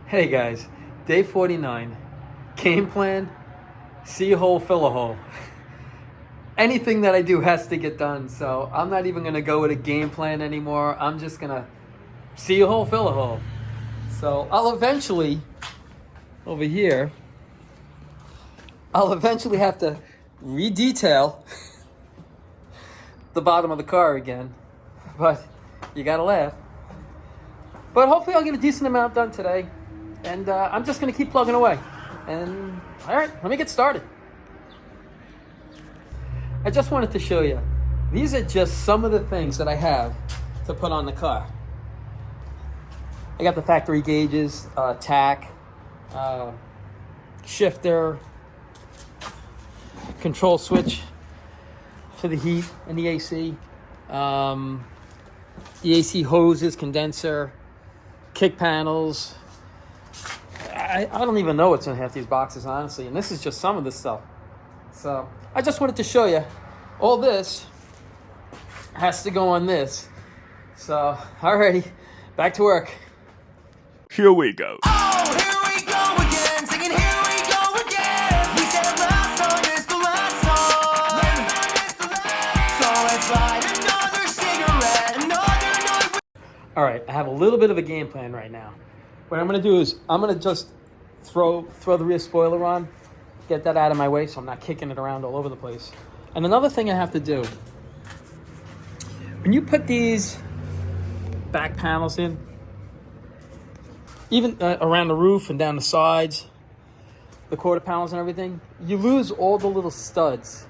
Hey guys, day 49. Game plan, see a hole, fill a hole. Anything that I do has to get done, so I'm not even gonna go with a game plan anymore. I'm just gonna see a hole, fill a hole. So I'll eventually, over here, have to re-detail the bottom of the car again. But you gotta laugh. But hopefully I'll get a decent amount done today. And I'm just going to keep plugging away. And all right, let me get started. I just wanted to show you. These are just some of the things that I have to put on the car. I got the factory gauges, tack, shifter, control switch for the heat and the AC, the AC hoses, condenser, kick panels. I don't even know what's in half these boxes, honestly, and this is just some of the stuff. So I just wanted to show you all this has to go on this. So alrighty, back to work. Here we go. Oh, here we go again, singing here we go again. We said last song is the last song. So let's light another cigarette, another note. All right, I have a little bit of a game plan right now. What I'm gonna do is I'm gonna just throw the rear spoiler on, get that out of my way so I'm not kicking it around all over the place. And another thing I have to do, when you put these back panels in, even around the roof and down the sides, the quarter panels and everything, you lose all the little studs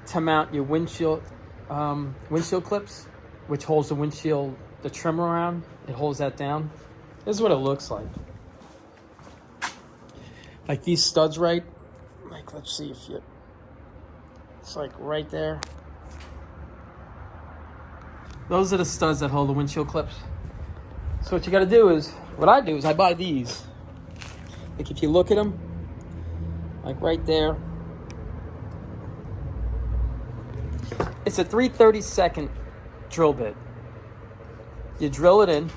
to mount your windshield clips, which holds the windshield, the trim around. It holds that down. This is what it looks like. Like these studs, right? Like, let's see if you, it's like right there. Those are the studs that hold the windshield clips. So what you gotta do is, what I do is I buy these. Like if you look at them, like right there. It's a 3/32 drill bit. You drill it in,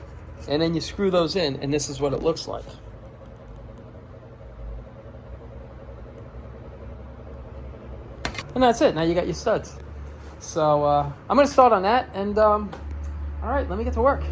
and then you screw those in, and this is what it looks like. And that's it. Now you got your studs. So I'm going to start on that, and all right, let me get to work.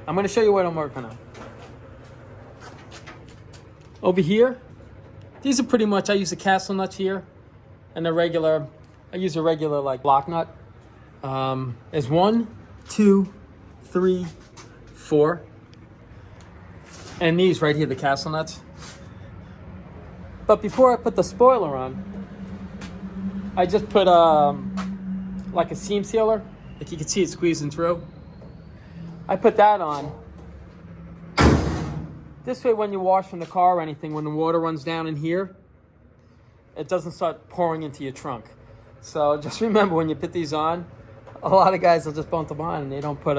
I'm going to show you what I'm working on. Over here, these are pretty much, I use the castle nuts here and I use a regular like block nut. There's 1, 2, 3, 4. And these right here, the castle nuts. But before I put the spoiler on, I just put like a seam sealer. Like you can see it squeezing through. I put that on. This way when you wash from the car or anything, when the water runs down in here, it doesn't start pouring into your trunk. So just remember when you put these on, a lot of guys will just bump them on and they don't put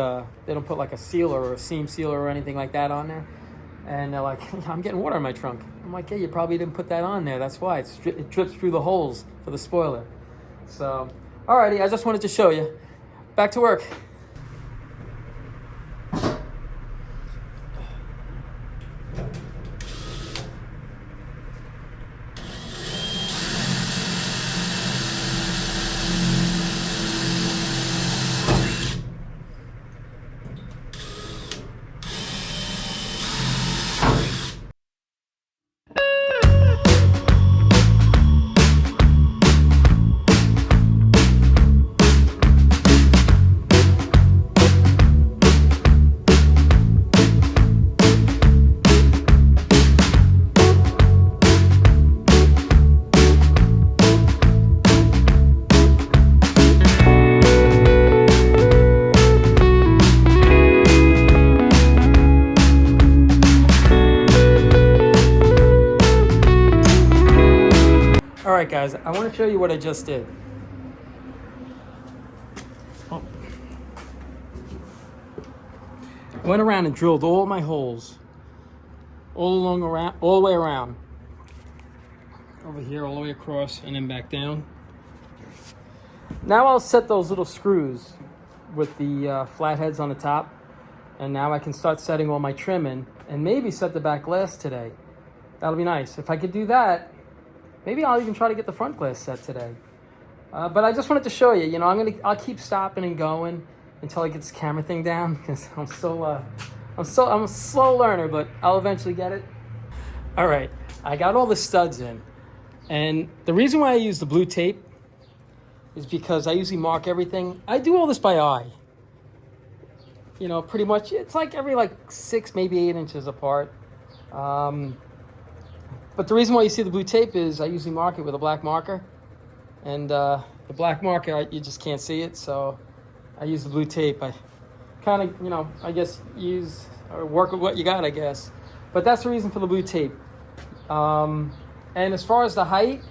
like a sealer or a seam sealer or anything like that on there. And they're like, I'm getting water in my trunk. I'm like, yeah, you probably didn't put that on there. That's why it drips through the holes for the spoiler. So, alrighty, I just wanted to show you. Back to work. right, guys, I want to show you what I just did. Oh. I went around and drilled all my holes, all the way around. Over here, all the way across, and then back down. Now I'll set those little screws with the flatheads on the top, and now I can start setting all my trim in, and maybe set the back glass today. That'll be nice. If I could do that, maybe I'll even try to get the front glass set today. But I just wanted to show you. You know, I'll keep stopping and going until I get this camera thing down, because I'm a slow learner, but I'll eventually get it. All right, I got all the studs in, and the reason why I use the blue tape is because I usually mark everything. I do all this by eye. You know, pretty much it's like every 6, maybe 8 inches apart. But the reason why you see the blue tape is I usually mark it with a black marker, and the black marker, you just can't see it, so I use the blue tape. I kind of, you know, I guess use or work with what you got, I guess. But that's the reason for the blue tape. And as far as the height,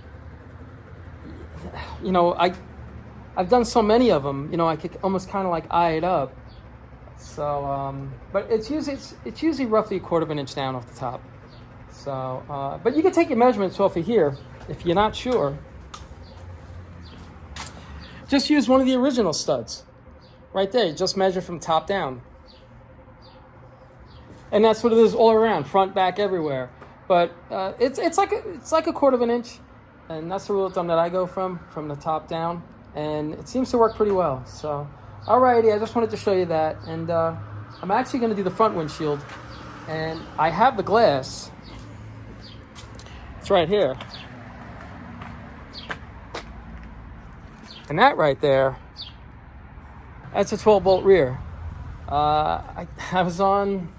you know, I've done so many of them, you know, I could almost kind of eye it up. So, but it's usually roughly 1/4 of an inch down off the top. So, but you can take your measurements off of here if you're not sure. Just use one of the original studs, right there. Just measure from top down, and that's what it is all around, front, back, everywhere. But it's like a 1/4 of an inch, and that's the rule of thumb that I go from the top down, and it seems to work pretty well. So, alrighty, I just wanted to show you that, and I'm actually going to do the front windshield, and I have the glass. It's right here. And that right there, that's a 12-bolt rear. I was on,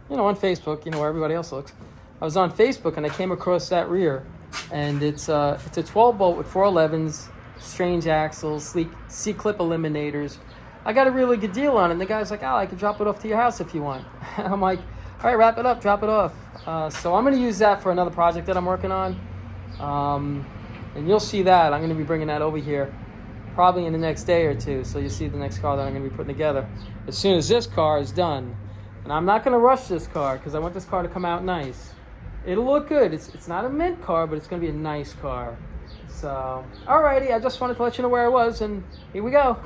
on Facebook, where everybody else looks. I was on Facebook and I came across that rear, and it's a 12-bolt with 411s, strange axles, C-clip eliminators. I got a really good deal on it, and the guy's like, I can drop it off to your house if you want. I'm like, all right, wrap it up, drop it off. So I'm going to use that for another project that I'm working on. And you'll see that. I'm going to be bringing that over here probably in the next day or two. So you'll see the next car that I'm going to be putting together as soon as this car is done. And I'm not going to rush this car because I want this car to come out nice. It'll look good. It's not a mint car, but it's going to be a nice car. So, alrighty, I just wanted to let you know where I was, and here we go.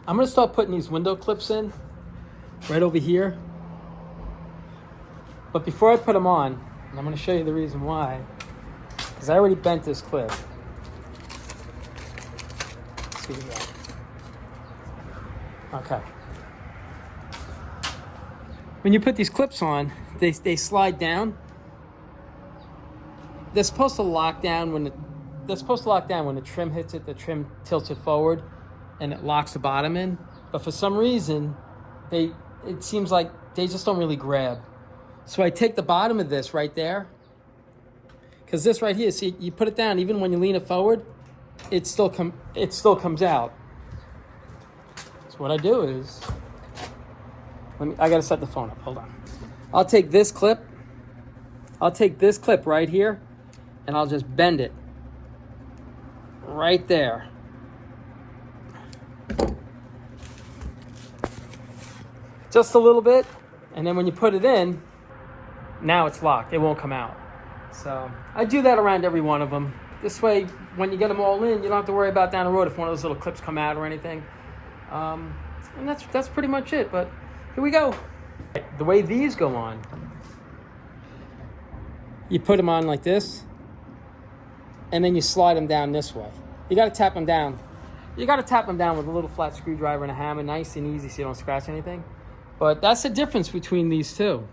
I'm going to start putting these window clips in right over here. But before I put them on, and I'm going to show you the reason why, because I already bent this clip. Let's see that. Okay. When you put these clips on, they slide down. They're supposed to lock down when the trim hits it. The trim tilts it forward, and it locks the bottom in. But for some reason, it seems like they just don't really grab. So I take the bottom of this right there, because this right here, see, you put it down, even when you lean it forward, it still comes out. So what I do is, I gotta set the phone up, hold on. I'll take this clip right here, and I'll just bend it right there. Just a little bit, and then when you put it in, now it's locked. It won't come out. So I do that around every one of them. This way, when you get them all in, you don't have to worry about down the road if one of those little clips come out or anything. And that's pretty much it. But here we go. The way these go on, you put them on like this, and then you slide them down this way. You got to tap them down. You got to tap them down with a little flat screwdriver and a hammer, nice and easy, so you don't scratch anything. But that's the difference between these two.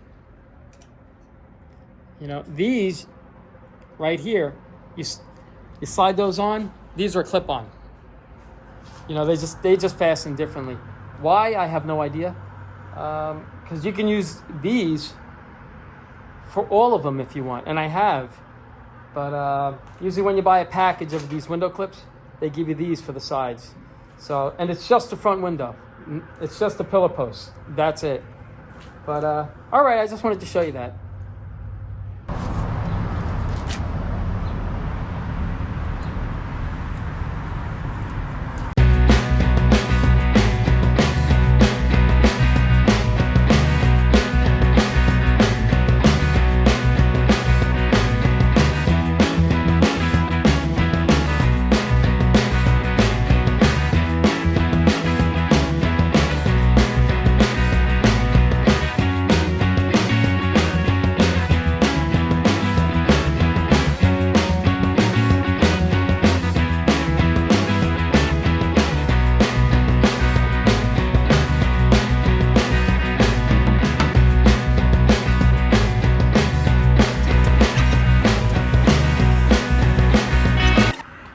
You know, these right here, you slide those on. These are clip-on. You know, they just fasten differently. Why? I have no idea. Because you can use these for all of them if you want, and I have. But usually when you buy a package of these window clips, they give you these for the sides. So, and it's just the front window. It's just the pillar post. That's it. But all right, I just wanted to show you that.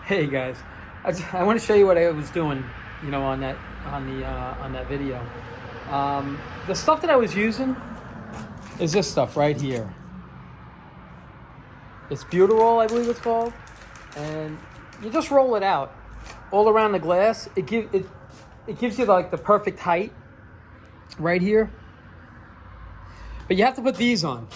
Hey guys, I want to show you what I was doing, you know, on that video. The stuff that I was using is this stuff right here. It's butyrol, I believe it's called, and you just roll it out all around the glass. It gives you like the perfect height right here. But you have to put these on.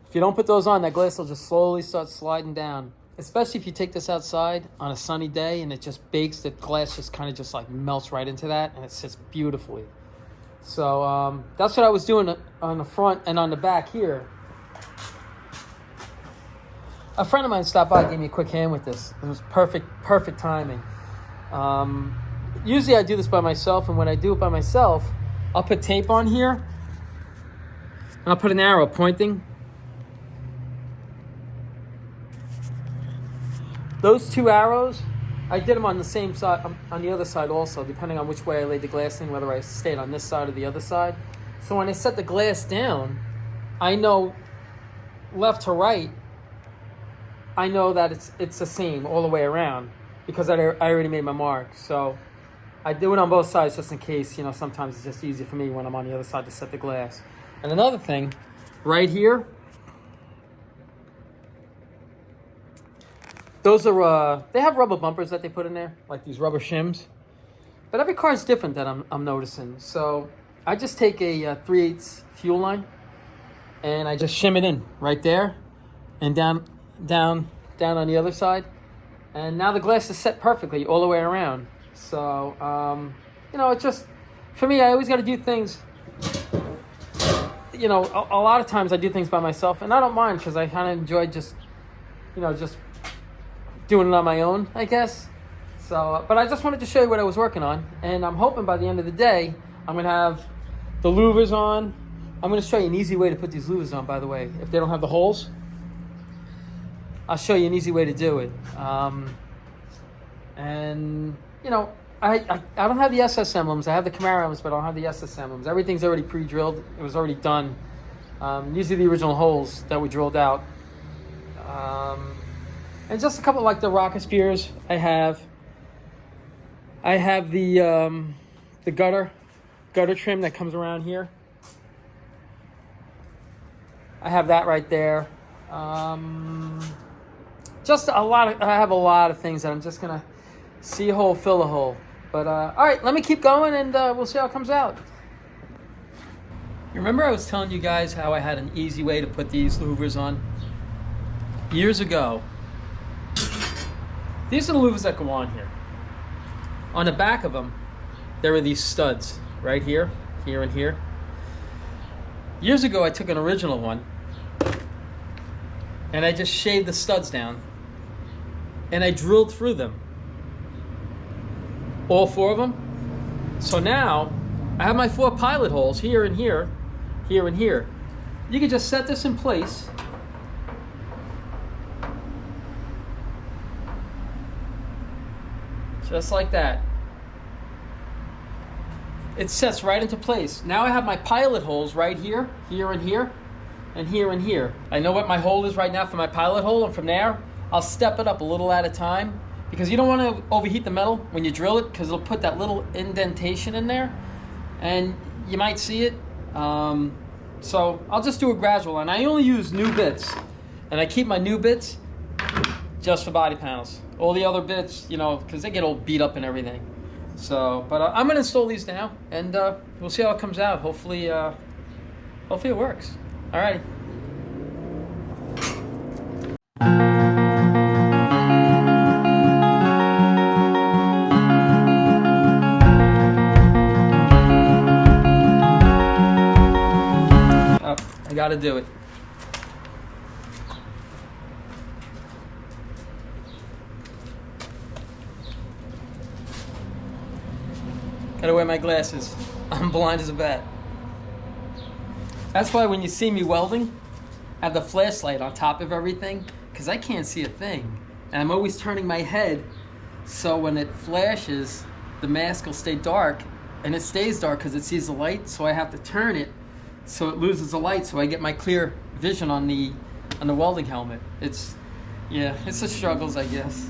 If you don't put those on, that glass will just slowly start sliding down. Especially if you take this outside on a sunny day and it just bakes, the glass just kind of just like melts right into that and it sits beautifully. So that's what I was doing on the front and on the back here. A friend of mine stopped by and gave me a quick hand with this. It was perfect timing. Usually I do this by myself, and when I do it by myself, I'll put tape on here and I'll put an arrow pointing. Those two arrows, I did them on the same side, on the other side also, depending on which way I laid the glass in, whether I stayed on this side or the other side. So when I set the glass down, I know left to right, I know that it's the same all the way around because I already made my mark. So I do it on both sides just in case, you know, sometimes it's just easier for me when I'm on the other side to set the glass. And another thing, right here, those are, they have rubber bumpers that they put in there, like these rubber shims. But every car is different that I'm noticing. So I just take a 3/8 fuel line and I just shim it in right there and down on the other side. And now the glass is set perfectly all the way around. So, you know, it's just, for me, I always got to do things, you know, a lot of times I do things by myself, and I don't mind because I kind of enjoy just, you know, just doing it on my own, I guess. So, but I just wanted to show you what I was working on, and I'm hoping by the end of the day, I'm going to have the louvers on. I'm going to show you an easy way to put these louvers on, by the way. If they don't have the holes, I'll show you an easy way to do it. And, you know, I don't have the SS emblems. I have the Camaro emblems, but I don't have the SS emblems. Everything's already pre-drilled. It was already done. These are the original holes that were drilled out. And just a couple like the rocker spears I have. I have the gutter trim that comes around here. I have that right there. Just a lot of, I have a lot of things that I'm just gonna see a hole, fill a hole. But all right, let me keep going and we'll see how it comes out. You remember I was telling you guys how I had an easy way to put these louvers on? Years ago. These are the louvers that go on here. On the back of them, there are these studs right here, here and here. Years ago, I took an original one and I just shaved the studs down and I drilled through them. all 4 of them. So now I have my 4 pilot holes here and here, here and here. You can just set this in place. Just like that. It sets right into place. Now I have my pilot holes right here, here and here, and here and here. I know what my hole is right now for my pilot hole, and from there, I'll step it up a little at a time, because you don't want to overheat the metal when you drill it, because it'll put that little indentation in there, and you might see it. So I'll just do it gradual, and I only use new bits, and I keep my new bits just for body panels. All the other bits, you know, because they get all beat up and everything. So, but I'm gonna install these now, and we'll see how it comes out. Hopefully it works. All right. Oh, I gotta do it. Gotta wear my glasses. I'm blind as a bat. That's why when you see me welding, I have the flashlight on top of everything, because I can't see a thing. And I'm always turning my head, so when it flashes, the mask will stay dark, and it stays dark because it sees the light, so I have to turn it so it loses the light, so I get my clear vision on the welding helmet. It's the struggles, I guess.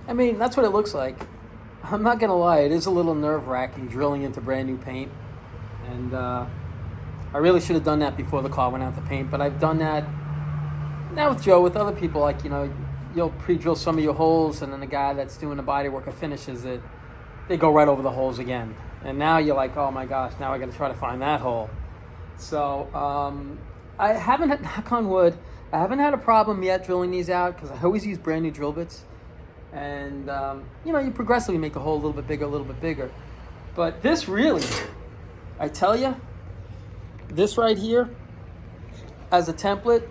I mean, that's what it looks like. I'm not gonna lie, it is a little nerve-wracking drilling into brand new paint, and I really should have done that before the car went out to paint, but I've done that now with Joe, with other people. Like, you know, you'll pre-drill some of your holes, and then the guy that's doing the body work or finishes it, they go right over the holes again, and now you're like, oh my gosh, now I gotta try to find that hole. So I haven't had, knock on wood, I haven't had a problem yet drilling these out, because I always use brand new drill bits. And, you know, you progressively make the hole a little bit bigger. But this really, I tell you, this right here, as a template,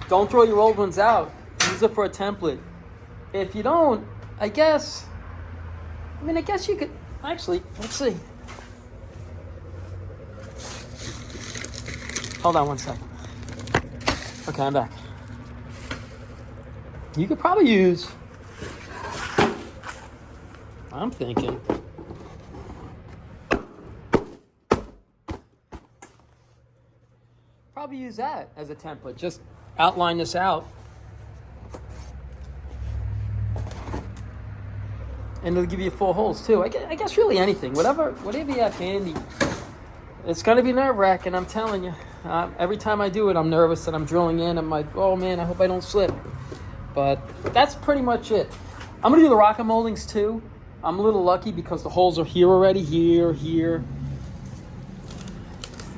don't throw your old ones out. Use it for a template. If you don't, I guess you could, actually, let's see. Hold on one second. Okay, I'm back. You could probably use, I'm thinking, probably use that as a template. Just outline this out and it'll give you 4 holes too. I guess really anything, whatever you have handy. It's gonna be nerve-wracking, I'm telling you. Every time I do it, I'm nervous that I'm drilling in. I'm like, oh man, I hope I don't slip. But that's pretty much it. I'm gonna do the rocket moldings too. I'm a little lucky because the holes are here already, here.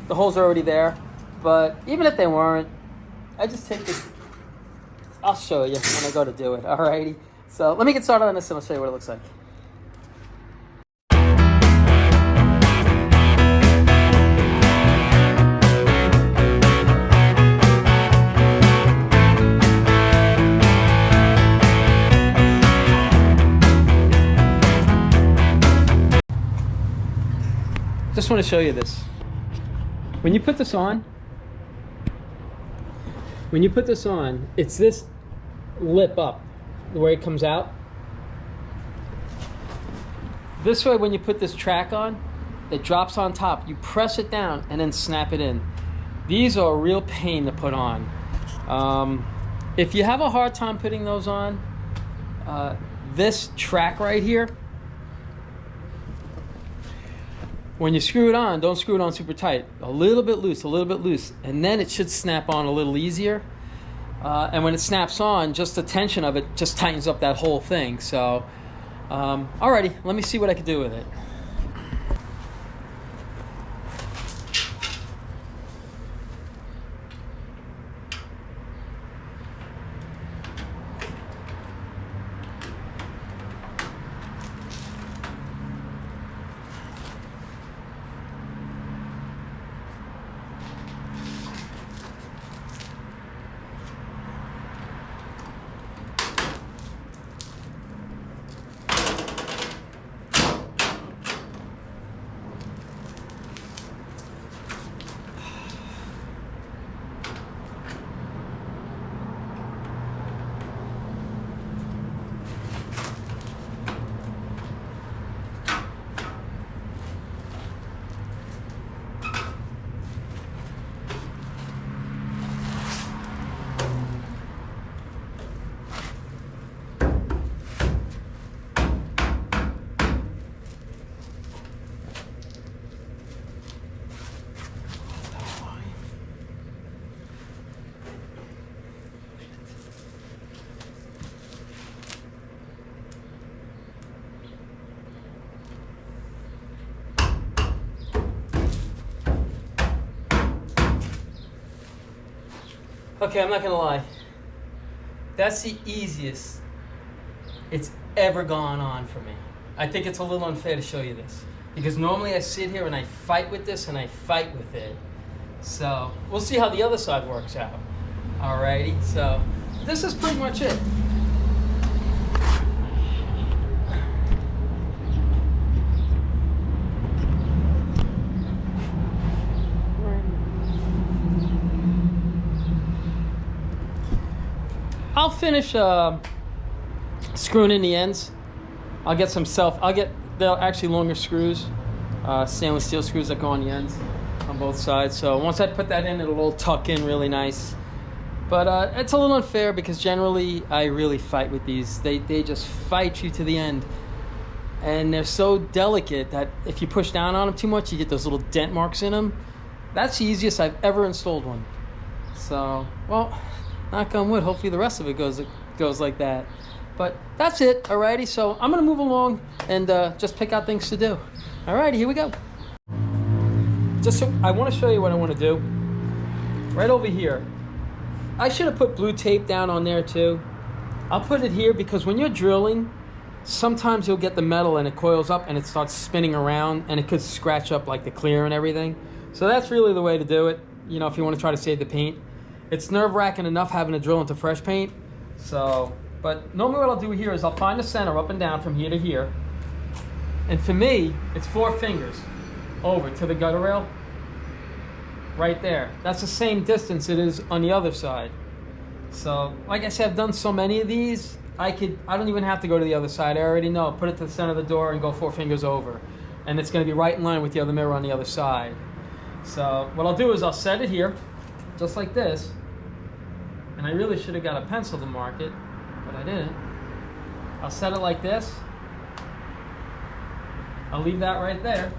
The holes are already there. But even if they weren't, I just take this. I'll show you when I go to do it, alrighty? So let me get started on this and I'll show you what it looks like. Just want to show you this. When you put this on, it's this lip up, the way it comes out. This way, when you put this track on, it drops on top. You press it down and then snap it in. These are a real pain to put on. If you have a hard time putting those on, this track right here, when you screw it on, don't screw it on super tight. A little bit loose, and then it should snap on a little easier. And when it snaps on, just the tension of it just tightens up that whole thing. So, alrighty, let me see what I can do with it. Okay, I'm not gonna lie. That's the easiest it's ever gone on for me. I think it's a little unfair to show you this because normally I sit here and I fight with this and I fight with it. So we'll see how the other side works out. Alrighty, so this is pretty much it. I'll finish screwing in the ends. I'll get they're actually longer screws, stainless steel screws that go on the ends on both sides. So once I put that in, it'll all tuck in really nice. But it's a little unfair because generally I really fight with these. They just fight you to the end. And they're so delicate that if you push down on them too much, you get those little dent marks in them. That's the easiest I've ever installed one. So, well, knock on wood, hopefully the rest of it goes like that. But that's it, alrighty. So I'm gonna move along and just pick out things to do. Alrighty, here we go. I want to show you what I want to do. Right over here. I should have put blue tape down on there too. I'll put it here because when you're drilling, sometimes you'll get the metal and it coils up and it starts spinning around and it could scratch up like the clear and everything. So that's really the way to do it, you know, if you want to try to save the paint. It's nerve-wracking enough having to drill into fresh paint. So, but normally what I'll do here is I'll find the center up and down from here to here. And for me, it's 4 fingers over to the gutter rail. Right there. That's the same distance it is on the other side. So, like I said, I've done so many of these, I don't even have to go to the other side. I already know. Put it to the center of the door and go 4 fingers over. And it's going to be right in line with the other mirror on the other side. So, what I'll do is I'll set it here, just like this. And I really should have got a pencil to mark it, but I didn't. I'll set it like this. I'll leave that right there.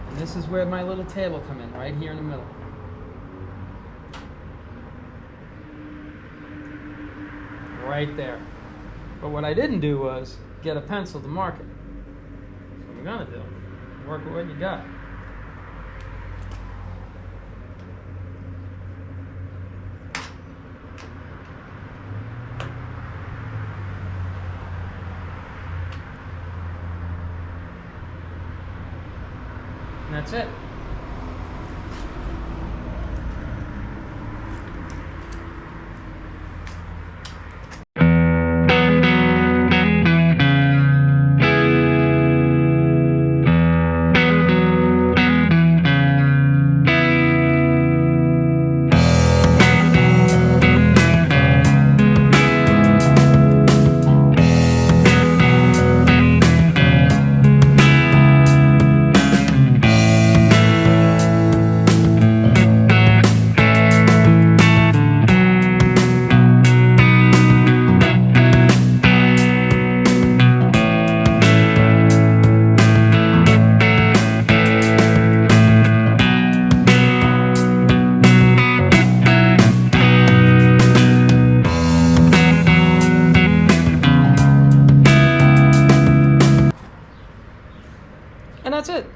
And this is where my little table come in, right here in the middle. Right there. But what I didn't do was get a pencil to mark it. So what I'm gonna do, work with what you got. And that's it. And that's it.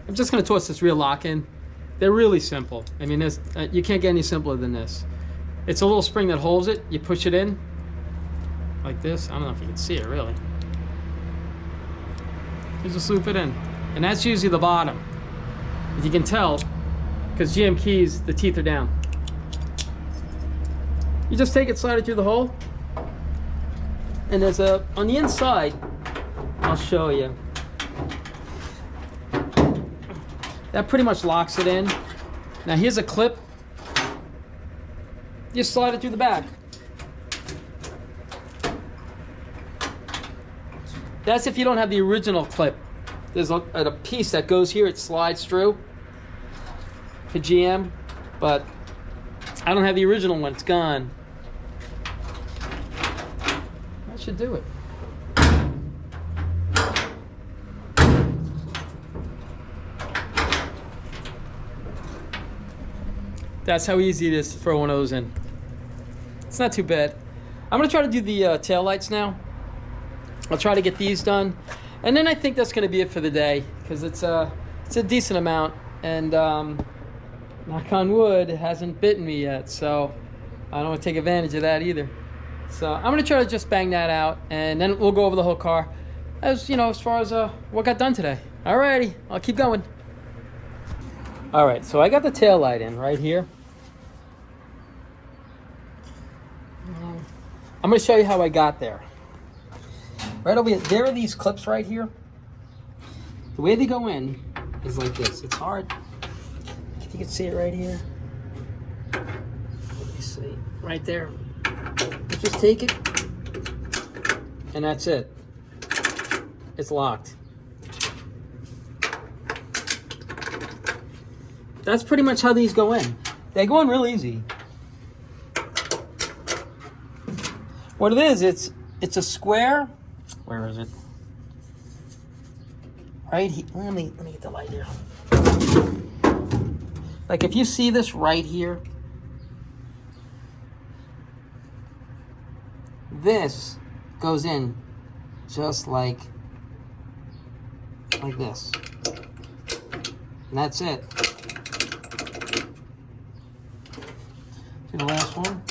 I'm just going to toss this rear lock in. They're really simple. I mean, you can't get any simpler than this. It's a little spring that holds it. You push it in like this. I don't know if you can see it really. You just loop it in. And that's usually the bottom. As you can tell, because GM keys, the teeth are down. You just take it, slide it through the hole. And there's on the inside, I'll show you. That pretty much locks it in. Now here's a clip. You slide it through the back. That's if you don't have the original clip. There's a piece that goes here, it slides through for GM, but I don't have the original one, it's gone. That should do it. That's how easy it is to throw one of those in. It's not too bad. I'm gonna try to do the tail lights now. I'll try to get these done. And then I think that's gonna be it for the day, because it's a decent amount, and knock on wood, it hasn't bitten me yet, so I don't wanna take advantage of that either. So I'm gonna try to just bang that out, and then we'll go over the whole car as, you know, as far as what got done today. Alrighty, I'll keep going. Alright, so I got the tail light in right here. I'm going to show you how I got there. Right over here, there are these clips right here. The way they go in is like this. It's hard. If you can see it right here. Let me see. Right there. You just take it, and that's it. It's locked. That's pretty much how these go in. They go in real easy. What it is, it's a square. Where is it? Right here. Let me get the light here. Like if you see this right here, this goes in just like this. And that's it. See the last one?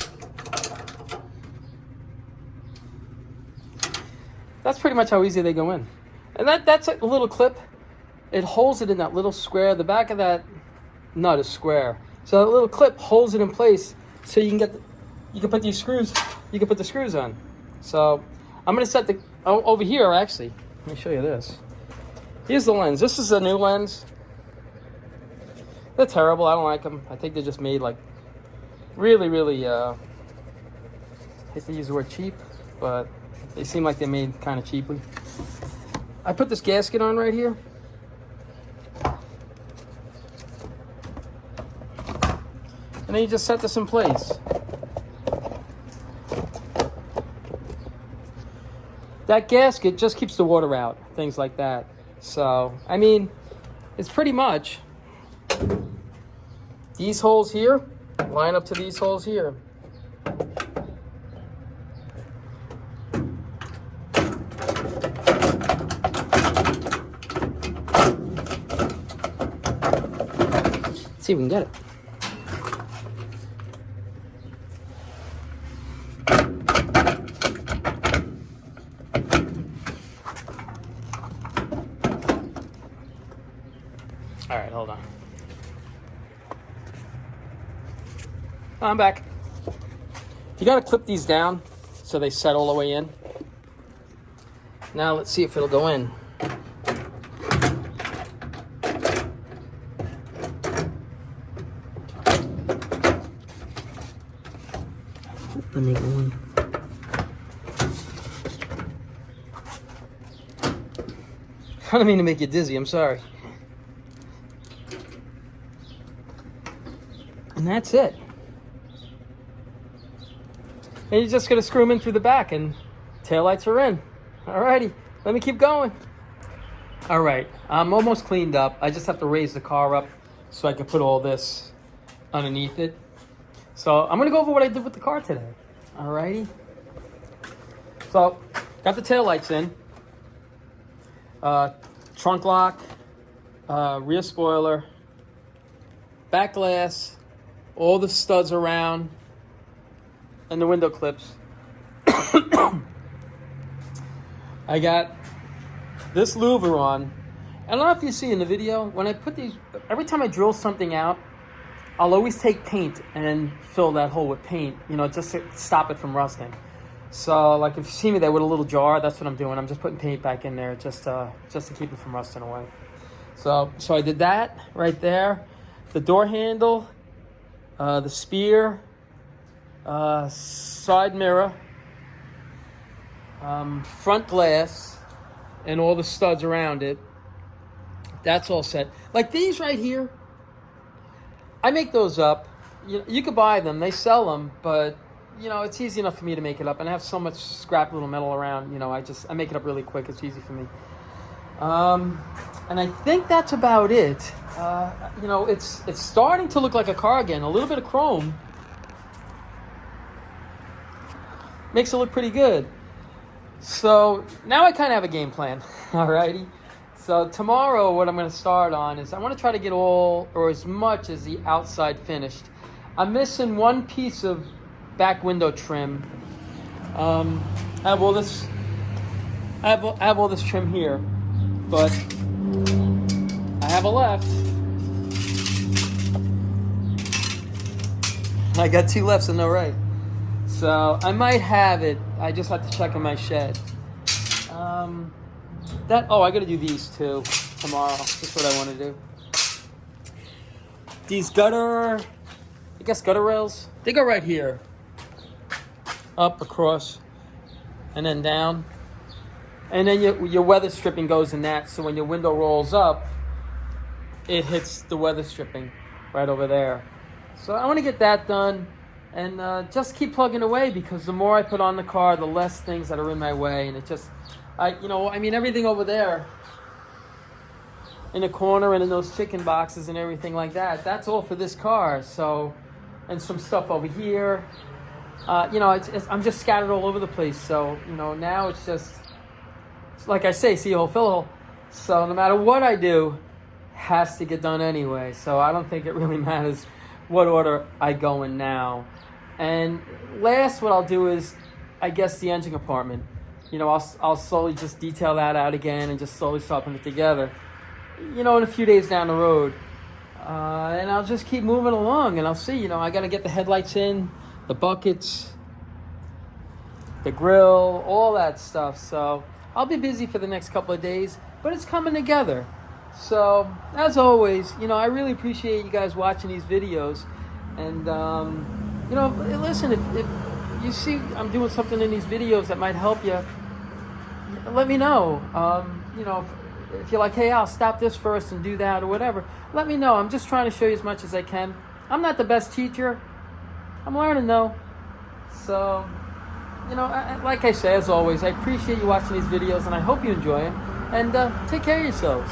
That's pretty much how easy they go in. And that's a little clip. It holds it in that little square. The back of that nut is square. So that little clip holds it in place so you can you can put these screws, you can put the screws on. So I'm gonna set the, over here actually, let me show you this. Here's the lens. This is a new lens. They're terrible, I don't like them. I think they're just made like really, I hate to use the word cheap, but they seem like they're made kind of cheaply. I put this gasket on right here. And then you just set this in place. That gasket just keeps the water out, things like that. So, I mean, it's pretty much these holes here line up to these holes here. Let's see if we can get it. All right, hold on. I'm back. You gotta clip these down so they set all the way in. Now let's see if it'll go in. Let me go in. I don't mean to make you dizzy, I'm sorry. And that's it. And you're just gonna screw them in through the back and taillights are in. Alrighty, let me keep going. All right, I'm almost cleaned up. I just have to raise the car up so I can put all this underneath it. So I'm gonna go over what I did with the car today. Alrighty. So, got the taillights in. Trunk lock, rear spoiler, back glass, all the studs around, and the window clips. I got this louver on. I don't know if you see in the video, when I put these, every time I drill something out, I'll always take paint and then fill that hole with paint, you know, just to stop it from rusting. So, like, if you see me there with a little jar, that's what I'm doing. I'm just putting paint back in there just to keep it from rusting away. So I did that right there. The door handle, the spear, side mirror, front glass, and all the studs around it. That's all set. Like these right here, I make those up. You could buy them. They sell them, but you know, it's easy enough for me to make it up. And I have so much scrap little metal around, you know, I make it up really quick. It's easy for me. And I think that's about it. You know, it's starting to look like a car again. A little bit of chrome makes it look pretty good. So now I kind of have a game plan. Alrighty. So tomorrow what I'm going to start on is I want to try to get all or as much as the outside finished. I'm missing one piece of back window trim. I have all this trim here, but I have a left. I got two lefts and no right. So I might have it. I just have to check in my shed. I got to do these too tomorrow. That's what I want to do. These gutter rails, they go right here. Up, across, and then down. And then your weather stripping goes in that, so when your window rolls up, it hits the weather stripping right over there. So I want to get that done and just keep plugging away, because the more I put on the car, the less things that are in my way. And it just, everything over there in the corner and in those chicken boxes and everything like that, that's all for this car. So, and some stuff over here. I'm just scattered all over the place. So, now it's just, like I say, see a hole, fill a hole. So no matter what I do, has to get done anyway. So I don't think it really matters what order I go in now. And last, what I'll do is, I guess, the engine compartment. You know, I'll slowly just detail that out again and just slowly start putting it together. You know, in a few days down the road. And I'll just keep moving along, and I'll see. You know, I got to get the headlights in, the buckets, the grill, all that stuff. So I'll be busy for the next couple of days, but it's coming together. So as always, you know, I really appreciate you guys watching these videos. And you know, listen, if you see I'm doing something in these videos that might help you, let me know. You know, if you're like, hey, I'll stop this first and do that or whatever, let me know. I'm just trying to show you as much as I can. I'm not the best teacher. I'm learning though. So, you know, like I say, as always, I appreciate you watching these videos, and I hope you enjoy them. And take care of yourselves.